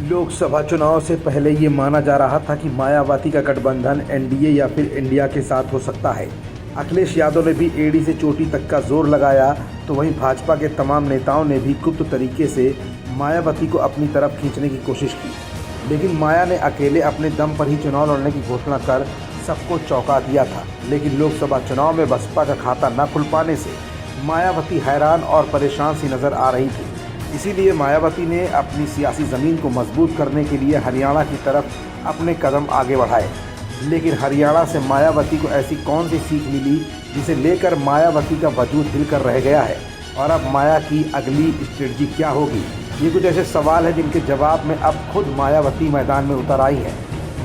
लोकसभा चुनाव से पहले ये माना जा रहा था कि मायावती का गठबंधन एनडीए या फिर इंडिया के साथ हो सकता है। अखिलेश यादव ने भी एड़ी से चोटी तक का जोर लगाया, तो वहीं भाजपा के तमाम नेताओं ने भी गुप्त तरीके से मायावती को अपनी तरफ खींचने की कोशिश की। लेकिन माया ने अकेले अपने दम पर ही चुनाव लड़ने की घोषणा कर सबको चौंका दिया था। लेकिन लोकसभा चुनाव में बसपा का खाता न खुल पाने से मायावती हैरान और परेशान सी नज़र आ रही थी। इसीलिए मायावती ने अपनी सियासी ज़मीन को मजबूत करने के लिए हरियाणा की तरफ अपने कदम आगे बढ़ाए। लेकिन हरियाणा से मायावती को ऐसी कौन सी सीख मिली जिसे लेकर मायावती का वजूद हिल कर रह गया है, और अब माया की अगली स्ट्रेटजी क्या होगी? ये कुछ ऐसे सवाल हैं जिनके जवाब में अब खुद मायावती मैदान में उतर आई है।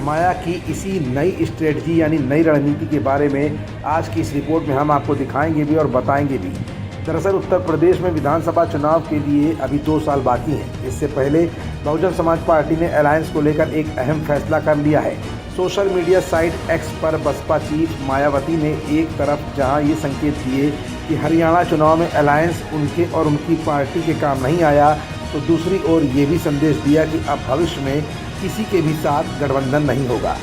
माया की इसी नई स्ट्रेटजी यानी नई रणनीति के बारे में आज की इस रिपोर्ट में हम आपको दिखाएंगे भी और बताएंगे भी। दरअसल उत्तर प्रदेश में विधानसभा चुनाव के लिए अभी 2 साल बाकी हैं। इससे पहले बहुजन समाज पार्टी ने अलायंस को लेकर एक अहम फैसला कर लिया है। सोशल मीडिया साइट एक्स पर बसपा चीफ मायावती ने एक तरफ जहां ये संकेत दिए कि हरियाणा चुनाव में अलायंस उनके और उनकी पार्टी के काम नहीं आया, तो दूसरी ओर ये भी संदेश दिया कि अब भविष्य में किसी के भी साथ गठबंधन नहीं होगा।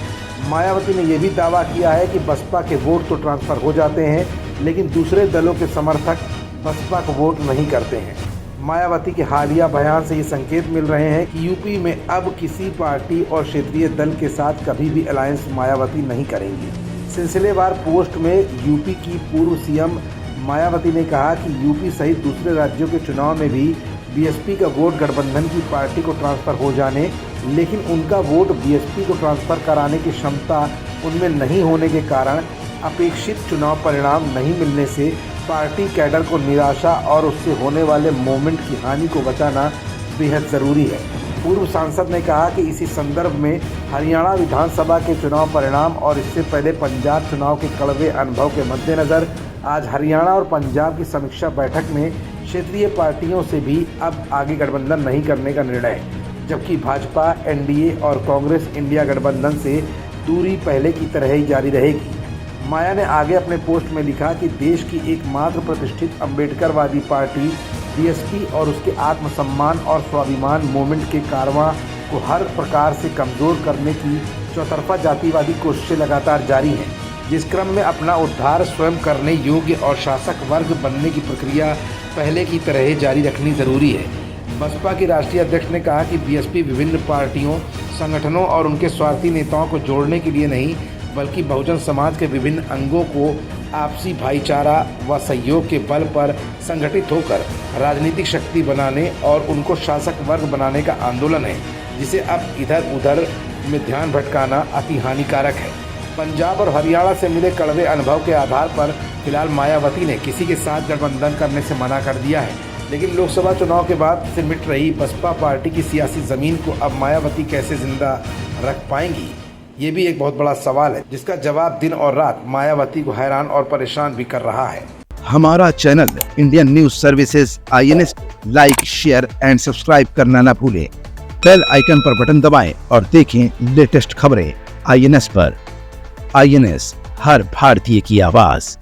मायावती ने यह भी दावा किया है कि बसपा के वोट तो ट्रांसफ़र हो जाते हैं, लेकिन दूसरे दलों के समर्थक बसपा को वोट नहीं करते हैं। मायावती के हालिया बयान से ये संकेत मिल रहे हैं कि यूपी में अब किसी पार्टी और क्षेत्रीय दल के साथ कभी भी अलायंस मायावती नहीं करेंगी। सिलसिलेवार पोस्ट में यूपी की पूर्व सीएम मायावती ने कहा कि यूपी सहित दूसरे राज्यों के चुनाव में भी बीएसपी का वोट गठबंधन की पार्टी को ट्रांसफ़र हो जाने, लेकिन उनका वोट बीएसपी को ट्रांसफ़र कराने की क्षमता उनमें नहीं होने के कारण अपेक्षित चुनाव परिणाम नहीं मिलने से पार्टी कैडर को निराशा और उससे होने वाले मोमेंट की हानि को बचाना बेहद ज़रूरी है। पूर्व सांसद ने कहा कि इसी संदर्भ में हरियाणा विधानसभा के चुनाव परिणाम और इससे पहले पंजाब चुनाव के कड़वे अनुभव के मद्देनज़र आज हरियाणा और पंजाब की समीक्षा बैठक में क्षेत्रीय पार्टियों से भी अब आगे गठबंधन नहीं करने का निर्णय, जबकि भाजपा, एनडीए और कांग्रेस इंडिया गठबंधन से दूरी पहले की तरह ही जारी रहेगी। माया ने आगे अपने पोस्ट में लिखा कि देश की एकमात्र प्रतिष्ठित अम्बेडकरवादी पार्टी बीएसपी और उसके आत्मसम्मान और स्वाभिमान मूवमेंट के कारवां को हर प्रकार से कमज़ोर करने की चौतरफा जातिवादी कोशिशें लगातार जारी हैं, जिस क्रम में अपना उद्धार स्वयं करने योग्य और शासक वर्ग बनने की प्रक्रिया पहले की तरह जारी रखनी ज़रूरी है। बसपा के राष्ट्रीय अध्यक्ष ने कहा कि बीएसपी विभिन्न पार्टियों, संगठनों और उनके स्वार्थी नेताओं को जोड़ने के लिए नहीं, बल्कि बहुजन समाज के विभिन्न अंगों को आपसी भाईचारा व सहयोग के बल पर संगठित होकर राजनीतिक शक्ति बनाने और उनको शासक वर्ग बनाने का आंदोलन है, जिसे अब इधर उधर में ध्यान भटकाना अति हानिकारक है। पंजाब और हरियाणा से मिले कड़वे अनुभव के आधार पर फिलहाल मायावती ने किसी के साथ गठबंधन करने से मना कर दिया है। लेकिन लोकसभा चुनाव के बाद से मिट रही बसपा पार्टी की सियासी ज़मीन को अब मायावती कैसे जिंदा रख पाएंगी, ये भी एक बहुत बड़ा सवाल है, जिसका जवाब दिन और रात मायावती को हैरान और परेशान भी कर रहा है। हमारा channel Indian news services INS like, share and subscribe करना न भूलें। बेल आइकन पर बटन दबाएं और देखें लेटेस्ट खबरें INS पर। INS, हर भारतीय की आवाज।